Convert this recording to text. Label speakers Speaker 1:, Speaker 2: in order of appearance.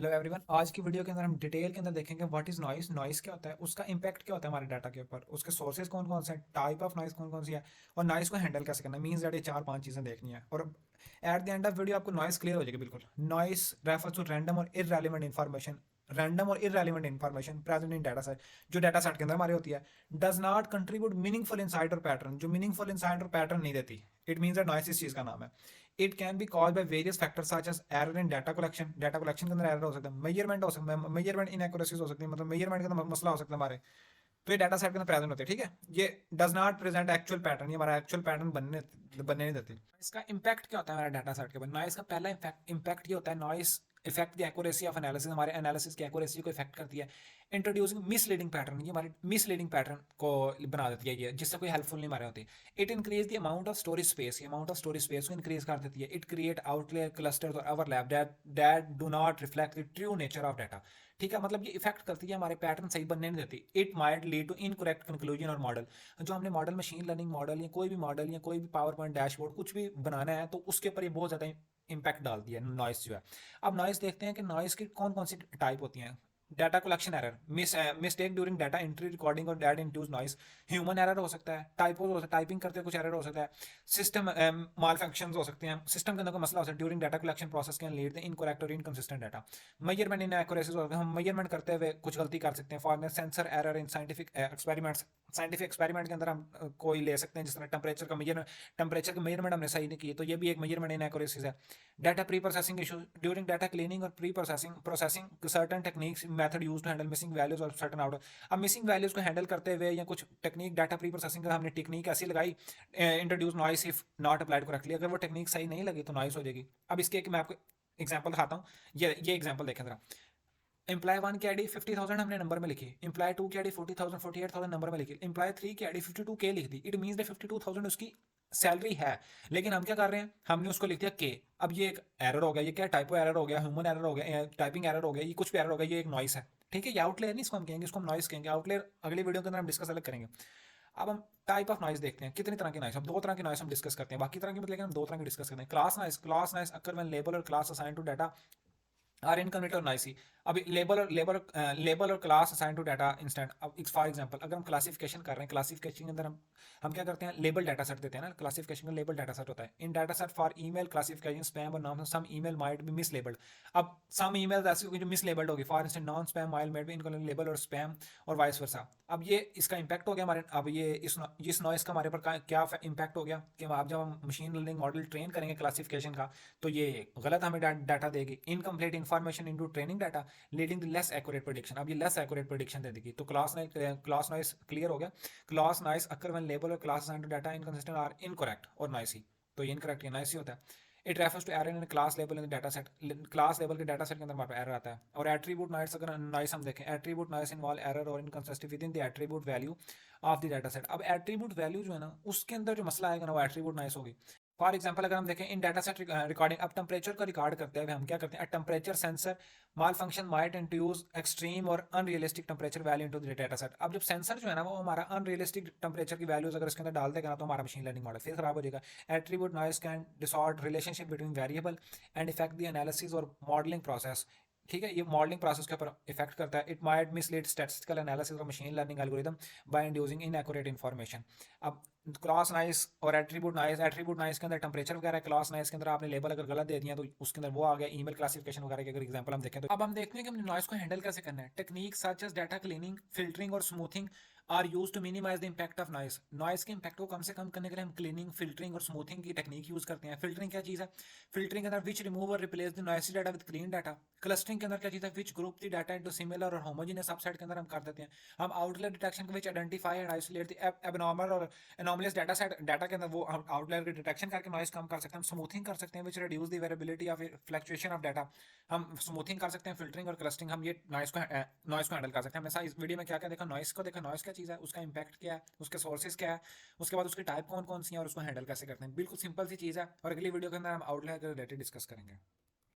Speaker 1: Hello everyone, आज की video के अंदर हम डिटेल के अंदर देखेंगे व्हाट इज नॉइस, नॉइस क्या होता है, उसका इंपैक्ट क्या होता है हमारे डाटा के ऊपर, उसके सोर्सेज कौन कौन से हैं, टाइप ऑफ नॉइस कौन कौन सी है और नॉइस को हैंडल कैसे करना है। मींस दैट ये चार पांच चीजें देखनी है और at the end of video आपको नॉइस क्लियर हो जाएगी बिल्कुल। नॉइस रेफर्स टू रैंडम और इररेलेवेंट इन्फॉर्मेशन, रैंडम और irrelevant information present in data set, जो डाटा सेट के अंदर हमारी होती है। Does not contribute meaningful insight और पैटर्न, जो मीनिंगफुल इनसाइट और पैटर्न नहीं देती। इट मीन्स दैट नॉइस इस चीज का नाम है। It can be cause by various factors such as error in data collection, data collection के अंदर एरर हो सकता है, मेजरमेंट हो सकता है, मेजरमेंट इनएक्यूरेसीज हो सकती है, मतलब मेजरमेंट का मसला हो सकता है हमारे। तो ये डाटा सेट के अंदर प्रेजेंट होते हैं, ठीक है। ये does not present actual pattern, ये हमारा एक्चुअल पैटर्न बनने नहीं देती। इसका इंपैक्ट क्या होता है हमारे डाटा सेट के ऊपर? नॉइस का पहला इंपैक्ट ये होता है, noise effect the accuracy of analysis, हमारे एनालिसिस की एक्यूरेसी को इफेक्ट करती है। इंट्रोड्यूसिंग मिसलीडिंग पैटर्न, ये हमारे मिसलीडिंग पैटर्न को बना देती है, ये जिससे कोई हेल्पफुल नहीं हमारे होती। It increase the amount of storage space, ये अमाउंट ऑफ स्टोरेज स्पेस को इंक्रीज कर देती है। इट क्रिएट आउटलेयर क्लस्टर्स और overlap that do not reflect the true nature of data. ठीक है, मतलब ये इफेक्ट करती है, हमारे पैटर्न सही बनने नहीं देती। It might lead to incorrect conclusion और मॉडल, जो हमने मॉडल मशीन लर्निंग मॉडल या कोई भी मॉडल या कोई भी पावर पॉइंट डैशबोर्ड कुछ भी बनाना है तो उसके ऊपर ये बहुत ज़्यादा इम्पैक्ट डालती है नॉइस जो है। अब नॉइस देखते हैं कि नॉइस की कौन कौन सी टाइप होती हैं। Data collection error, mistake during data entry recording और that induce noise. Human error हो सकता है, टाइपो हो सकता है, टाइपिंग करते कुछ एरर हो सकता है। सिस्टम माल फंक्शन हो सकते हैं, सिस्टम के अंदर कोई मसला हो सकता है। During data collection process can lead the incorrect और inconsistent data. Measurement inaccuracies हो सकते हैं, हम मेजरमेंट करते हुए कुछ गलती कर सकते हैं। For sensor error in scientific experiments, scientific experiment के अंदर हम कोई ले सकते हैं, जिस तरह टेम्परेचर का मेजरमेंट हमने सही नहीं की, तो ये भी एक मेजरमेंट इन एक्यूरेसीज है। Data preprocessing issue, during data cleaning और preprocessing certain techniques method use to handle missing values और सर्टन आउट। अब मिसिंग वैल्यूज को हैंडल करते हुए या कुछ टेक्निक डाटा प्री प्रोसेसिंग का हमने टेक्निक ऐसी लगाई, introduce noise if not applied correctly, अगर वो टेक्निक सही नहीं लगी तो नॉइस हो जाएगी। अब इसके एक मैं आपको एग्जाम्पल दिखाता हूँ। ये एग्जाम्पल देखें जरा। एम्प्लॉय 1 की आईडी 50,000 हमने नंबर में लिखी, एम्प्लॉय 2 की आईडी 40,000 48,000 नंबर में लिखी, एम्प्लॉय 3 की आईडी 52K लिख दी। इट मींस द 52,000 उसकी सैलरी है, लेकिन हम क्या कर रहे हैं, हमने उसको लिख दिया के। अब ये एक एरर हो गया, ये क्या टाइपो एरर हो गया, ह्यूमन एरर हो गया, टाइपिंग एरर हो गया, ये कुछ भी एरर हो गया, ये एक नॉइस है। ठीक है, ये आउटलेयर नहीं इसको हम कहेंगे, इसको हम नॉइस कहेंगे। आउटलेयर अगली वीडियो के अंदर हम डिस्कस अलग करेंगे। अब हम टाइप ऑफ नॉइस देखते हैं, कितनी तरह की नॉइस, हम दो तरह की नॉइस हम डिस्कस करते हैं, बाकी तरह की मतलब लेकिन हम दो तरह की डिस्कस करते हैं। Class noise occur when label और class assign to data are incomplete और नॉइसी। अभी लेबल और class assign to data instant. अब फॉर एग्जांपल अगर हम क्लासिफिकेशन कर रहे हैं, क्लासिफिकेशन के अंदर हम क्या करते हैं, लेबल डाटा सेट देते हैं ना। क्लासिफिकेशन का लेबल डाटा सेट होता है। In data set for email classification spam और non, some email might be miss labelled. अब सम ईमेल ऐसी होगी जो मिस लेबल्ड होगी, for instant non spam mail made be incorrect label और स्पैम और वाइस वर्सा। अब ये इसका इंपैक्ट हो गया हमारे, अब ये इस नॉइस का हमारे पर क्या इंपैक्ट हो गया कि अब जब हम मशीन लर्निंग मॉडल ट्रेन करेंगे क्लासिफिकेशन का, तो ये गलत हमें डाटा देगी। Incomplete information into training data leading to less accurate prediction. अब ये लेस एक्यूरेट प्रेडिक्शन दे देगी। तो क्लास नॉइस क्लियर हो गया। Class noise occur when label और class assigned to data inconsistent और इनकरेक्ट और नॉइसी। तो ये इनकरेक्ट या नॉइसी होता है। It refers to error in class level in data set, class level के डाटा सेट के अंदर हमारे एरर आता है। और एट्रीब्यूट नॉइस, अगर नॉइस हम देखें, एट्रीब्यूट नॉइस इन्वॉल्व एरर और inconsistency with in the attribute value of the data set. अब एट्रीब्यूट वैल्यू जो है ना, उसके अंदर जो मसला आएगा ना, वो एट्रीब्यूट नॉइस होगी। फॉर एग्जाम्पल अगर हम देखें इन डाटा सेट रिकॉर्डिंग, अब टेम्परेचर का रिकॉर्ड करते हैं हम क्या करते हैं, टेम्परेचर सेंसर माल फंक्शन माइट इंट्रोड्यूस एक्सट्रीम और unrealistic temperature value into the data set. अब जब सेंसर जो है ना, वो हमारा अनरियलिस्टिक टेम्परेचर की वैल्यूज अगर इसके अंदर डाल देगा ना, तो हमारा मशीन लर्निंग मॉडल फिर खराब हो जाएगा। Attribute noise can distort relationship between variable and effect the analysis और मॉडलिंग प्रोसेस। ठीक है, ये मॉडलिंग प्रोसेस के ऊपर इफेक्ट करता है। It might mislead statistical analysis और machine learning algorithm by inducing inaccurate information. अब क्लास नाइस और एट्रीब्यूट नाइस के अंदर टेम्परेचर वगैरह, क्लास नाइस के अंदर आपने लेबल अगर गलत दे दिया तो उसके अंदर वो आ गया। ईमेल क्लासिफिकेशन वगैरह के अगर एग्जांपल हम देखें तो अब हम देखते हैं कि हमने नॉइस को हैंडल कैसे करना है। Technique such as data cleaning, filtering और smoothing are use to minimise the impact of noise. Noise के इम्पैक्ट को कम से कम करने के लिए हम क्लीनिंग, फिल्टरिंग और स्मूथिंग की टेक्निक यूज करते हैं। फिल्टरिंग क्या चीज़ है? फिल्टरिंग के अंदर विच रिमूव और replace the noisy data with clean data. Clustering के अंदर क्या चीज़ है? Which group the data into similar और होमोजेनियस सबसेट के अंदर हम कर देते हैं। हम आउटलेयर डिटेक्शन के which identify and isolate the abnormal और एनॉमलियस डाटा सेट, डाटा के अंदर वो आउटलायर की डिटेक्शन करके नॉइस कम कर सकते हैं। हम स्मूथिंग कर सकते हैं which reduce the variability of fluctuation of data. हम स्मूथिंग कर सकते हैं, फिल्टरिंग और क्लस्टरिंग, हम ये नॉइस को हैंडल कर सकते हैं। हमने इस वीडियो में क्या क्या देखा, नॉइस को देखा, नॉइस क्या चीज़ है, उसका इंपैक्ट क्या है, उसके सोर्सेज क्या है, उसके बाद उसकी टाइप कौन कौन सी है और उसको हैंडल कैसे करते हैं। बिल्कुल सिंपल सी चीज़ है। और अगली वीडियो के अंदर हम आउटलायर के रिलेटेड डिस्कस करेंगे।